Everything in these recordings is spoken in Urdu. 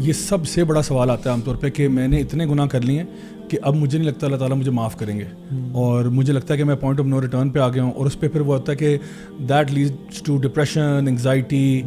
یہ سب سے بڑا سوال آتا ہے عام طور پہ کہ میں نے اتنے گناہ کر لیے ہیں کہ اب مجھے نہیں لگتا اللہ تعالیٰ مجھے معاف کریں گے, اور مجھے لگتا ہے کہ میں پوائنٹ آف نو ریٹرن پہ آ گیا ہوں, اور اس پہ پھر وہ ہوتا ہے کہ that leads to depression, anxiety,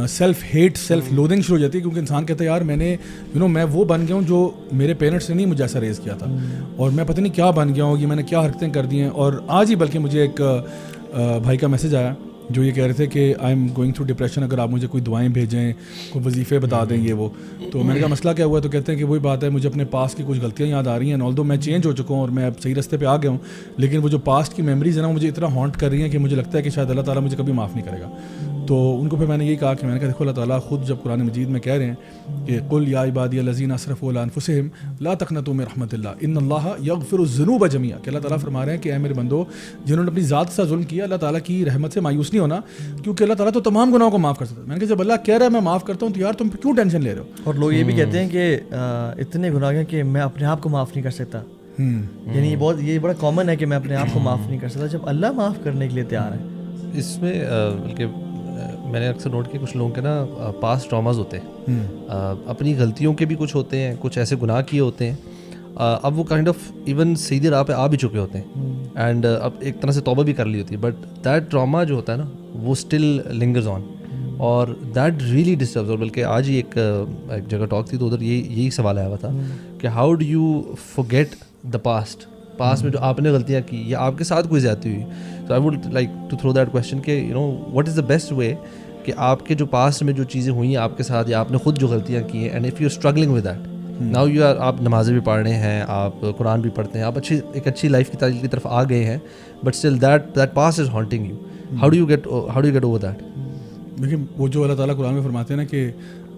self hate, self loathing شروع ہو جاتی ہے, کیونکہ انسان کہتا ہے یار میں نے میں وہ بن گیا ہوں جو میرے پیرنٹس نے نہیں مجھے ایسا ریز کیا تھا, اور میں پتہ نہیں کیا بن گیا ہوں, یہ میں نے کیا حرکتیں کر دی ہیں. اور آج ہی بلکہ مجھے ایک بھائی کا میسج آیا جو یہ کہہ رہے تھے کہ I am going through depression, اگر آپ مجھے کوئی دعائیں بھیجیں, کوئی وظیفے بتا دیں یہ وہ. تو میں نے کہا مسئلہ کیا ہوا ہے؟ تو کہتے ہیں کہ وہی بات ہے, مجھے اپنے پاس کی کچھ غلطیاں یاد آ رہی ہیں, آلدو میں چینج ہو چکا ہوں اور میں اب صحیح راستے پہ آ گیا ہوں, لیکن وہ جو پاسٹ کی میموریز ہیں نا مجھے اتنا ہانٹ کر رہی ہیں کہ مجھے لگتا ہے کہ شاید اللہ تعالیٰ مجھے کبھی معاف نہیں کرے گا. تو ان کو پھر میں نے یہی کہا کہ میں نے کہا دیکھو اللہ تعالیٰ خود جب قرآن مجید میں کہہ رہے ہیں کہ قل یا عبادی الذین اسرفوا علی انفسہم لا تقنطوا من رحمۃ اللہ ان اللہ یغفر الذنوب جميعا, کہ اللہ تعالیٰ فرما رہے ہیں کہ اے میرے بندو جنہوں نے اپنی ذات سے ظلم کیا, اللہ تعالیٰ کی رحمت سے مایوس نہیں ہونا, کیونکہ اللہ تعالیٰ تو تمام گناہوں کو معاف کر سکتا ہے. میں نے کہا جب اللہ کہہ رہا ہے میں معاف کرتا ہوں تو یار تم کیوں ٹینشن لے رہے ہو؟ اور لوگ یہ بھی کہتے ہیں کہ اتنے گناہ ہیں کہ میں اپنے آپ کو معاف نہیں کر سکتا. یعنی یہ بڑا کامن ہے کہ میں اپنے آپ کو معاف نہیں کر سکتا, جب اللہ معاف کرنے کے لیے تیار ہے. اس میں بلکہ میں نے اکثر نوٹ کیا کچھ لوگوں کے نا پاسٹ ٹراماز ہوتے ہیں, اپنی غلطیوں کے بھی کچھ ہوتے ہیں, کچھ ایسے گناہ کیے ہوتے ہیں, اب وہ کائنڈ آف ایون سیدھی راہ پہ آ بھی چکے ہوتے ہیں, اینڈ اب ایک طرح سے توبہ بھی کر لی ہوتی ہے, بٹ دیٹ ٹراما جو ہوتا ہے نا وہ اسٹل لنگرز آن, اور دیٹ ریئلی ڈسٹربز. اور بلکہ آج ہی ایک جگہ ٹاک تھی تو ادھر یہی سوال آیا ہوا تھا کہ how do you forget the past میں جو آپ نے غلطیاں کی یا آپ کے ساتھ کوئی زیادتی ہوئی. So I would like to throw that question کہ what is the best way کہ آپ کے جو پاسٹ میں جو چیزیں ہوئی ہیں آپ کے ساتھ یا آپ نے خود جو غلطیاں کی ہیں, and if you are struggling with that now you are, آپ نمازیں بھی پڑھ رہے ہیں, آپ قرآن بھی پڑھتے ہیں, آپ ایک اچھی لائف کی طرف آ گئے ہیں, but still that past is haunting you. How do you get over that? دیکھیں وہ جو اللہ تعالیٰ قرآن میں فرماتے ہیں نا کہ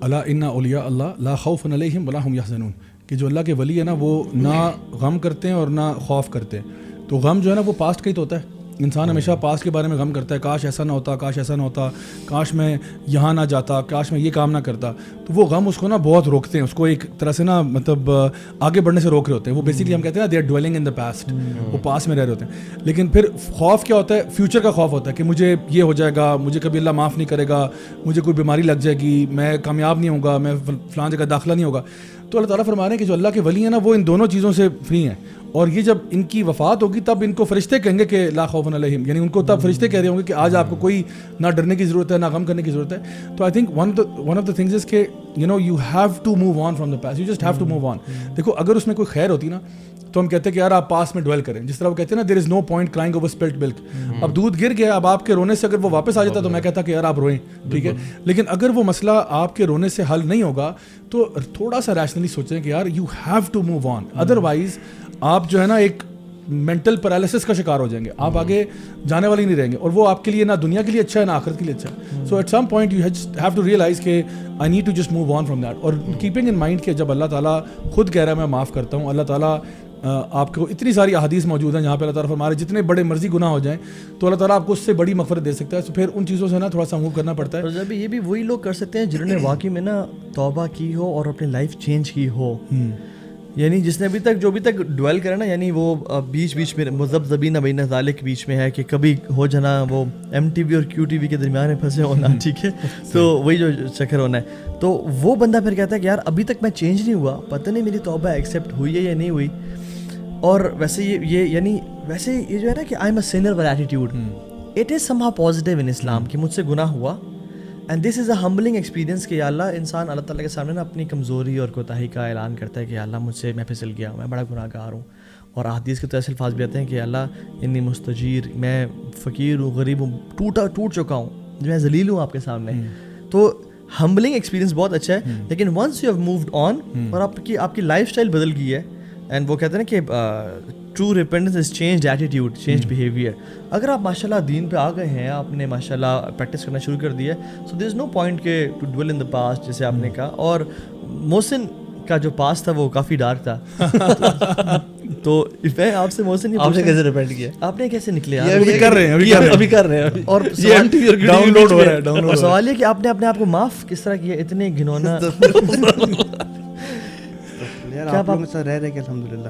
الا ان اولیاء اللہ لا خوف علیہم ولا هم یحزنون, کہ جو اللہ کے ولی ہے نا وہ نہ غم کرتے ہیں اور نہ خوف کرتے ہیں. تو غم جو ہے نا وہ پاسٹ کا ہی تو ہوتا ہے, انسان ہمیشہ پاسٹ کے بارے میں غم کرتا ہے, کاش ایسا نہ ہوتا, کاش ایسا نہ ہوتا, کاش میں یہاں نہ جاتا, کاش میں یہ کام نہ کرتا. تو وہ غم اس کو نا بہت روکتے ہیں, اس کو ایک طرح سے نا مطلب آگے بڑھنے سے روک رہے ہوتے ہیں. وہ بیسکلی ہم کہتے ہیں نا they are dwelling in the past, وہ پاس میں رہ رہے ہوتے ہیں. لیکن پھر خوف کیا ہوتا ہے؟ فیوچر کا خوف ہوتا ہے کہ مجھے یہ ہو جائے گا, مجھے کبھی اللہ معاف نہیں کرے گا, مجھے کوئی بیماری لگ جائے گی, میں کامیاب نہیں ہوں گا, میں فلاں جگہ داخلہ نہیں ہوگا. تو اللہ تعالیٰ فرما رہے ہیں کہ جو اللہ کے ولی ہیں نا وہ ان دونوں چیزوں سے فری ہیں, اور یہ جب ان کی وفات ہوگی تب ان کو فرشتے کہیں گے کہ لا خوف علیہم, یعنی ان کو تب فرشتے کہہ رہے ہوں گے کہ آج آپ کو کوئی نہ ڈرنے کی ضرورت ہے نہ غم کرنے کی ضرورت ہے. تو I think one of the things is کہ you have to move on from the past, you just have to move on. دیکھو اگر اس میں کوئی خیر ہوتی نا تو ہم کہتے ہیں کہ یار آپ پاس میں ڈویل کریں, جس طرح وہ کہتے ہیں نا دیر is no point crying over split ملک. اب دودھ گر گیا, اب آپ کے رونے سے اگر وہ واپس آ جاتا تو میں کہتا کہ یار آپ روئیں, ٹھیک ہے. لیکن اگر وہ مسئلہ آپ کے رونے سے حل نہیں ہوگا تو تھوڑا سا ریشنلی سوچیں کہ یار you have to move on, otherwise آپ جو ہے نا ایک مینٹل پیرالسس کا شکار ہو جائیں گے, آپ آگے جانے والے نہیں رہیں گے, اور وہ آپ کے لیے نہ دنیا کے لیے اچھا ہے نہ آخرت کے لیے اچھا ہے. So at some point you have to realize کہ I need to just move on from that, اور کیپنگ ان مائنڈ کہ جب اللہ تعالیٰ خود کہہ رہا ہے میں معاف کرتا ہوں, اللہ تعالیٰ آپ کو اتنی ساری احادیث موجود ہیں جہاں پہ اللہ تعالیٰ فرما رہے ہیں جتنے بڑے مرضی گناہ ہو جائیں تو اللہ تعالیٰ آپ کو اس سے بڑی مغفرت دے سکتا ہے. تو پھر ان چیزوں سے نا تھوڑا سا موو کرنا پڑتا ہے. اور جب یہ بھی وہی لوگ کر سکتے ہیں جنہوں نے واقعی میں نا توبہ کی ہو اور اپنی لائف چینج کی ہو, یعنی جس نے ابھی تک ڈویل کرا نا, یعنی وہ بیچ میں مذبذبین بین ذالک بیچ میں ہے کہ کبھی ہو جانا وہ ایم ٹی وی اور کیو ٹی وی کے درمیان میں پھنسے ہونا, ٹھیک ہے, تو وہی جو چکر ہونا ہے. تو وہ بندہ پھر کہتا ہے کہ یار ابھی تک میں چینج نہیں ہوا, پتہ نہیں میری توبہ ایکسیپٹ ہوئی ہے یا نہیں ہوئی. اور ویسے یہ جو ہے نا کہ I am a sinner with attitude, it is somehow positive in Islam کہ مجھ سے گناہ ہوا, and this is a humbling experience کہ یا اللہ انسان اللہ تعالیٰ کے سامنے نا اپنی کمزوری اور کوتاہی کا اعلان کرتا ہے کہ یا اللہ مجھ سے میں پھسل گیا, میں بڑا گناہ گار ہوں. اور احادیث کے تو ایسے الفاظ بھی آتے ہیں کہ اللہ انی مستجیر, میں فقیر ہوں, غریب ہوں, ٹوٹ چکا ہوں, میں ذلیل ہوں آپ کے سامنے. تو ہمبلنگ ایکسپیرینس بہت اچھا ہے, لیکن once you have moved on اور آپ کی لائف اسٹائل بدل گئی ہے, اینڈ وہ کہتے ہیں نا کہ true repentance is change attitude, change behaviour. اگر آپ ماشاء اللہ دین پہ آ گئے ہیں, آپ نے ماشاء اللہ پریکٹس کرنا شروع کر دیا ہے, so there is no point کہ to dwell in the past جیسے آپ نے کہا. اور محسن کا جو پاسٹ تھا وہ کافی ڈارک تھا, تو میں آپ سے محسن آپ نے کیسے ریپینٹ کیا, آپ نے کیسے نکلے؟ ابھی کر رہے ہیں اور ڈاؤن لوڈ ہو رہا ہے. اور سوال یہ کہ آپ نے اپنے آپ کو معاف کس طرح کیا اتنے گھنونا؟ یار آپ لوگوں کے ساتھ رہ رہے کہ الحمدللہ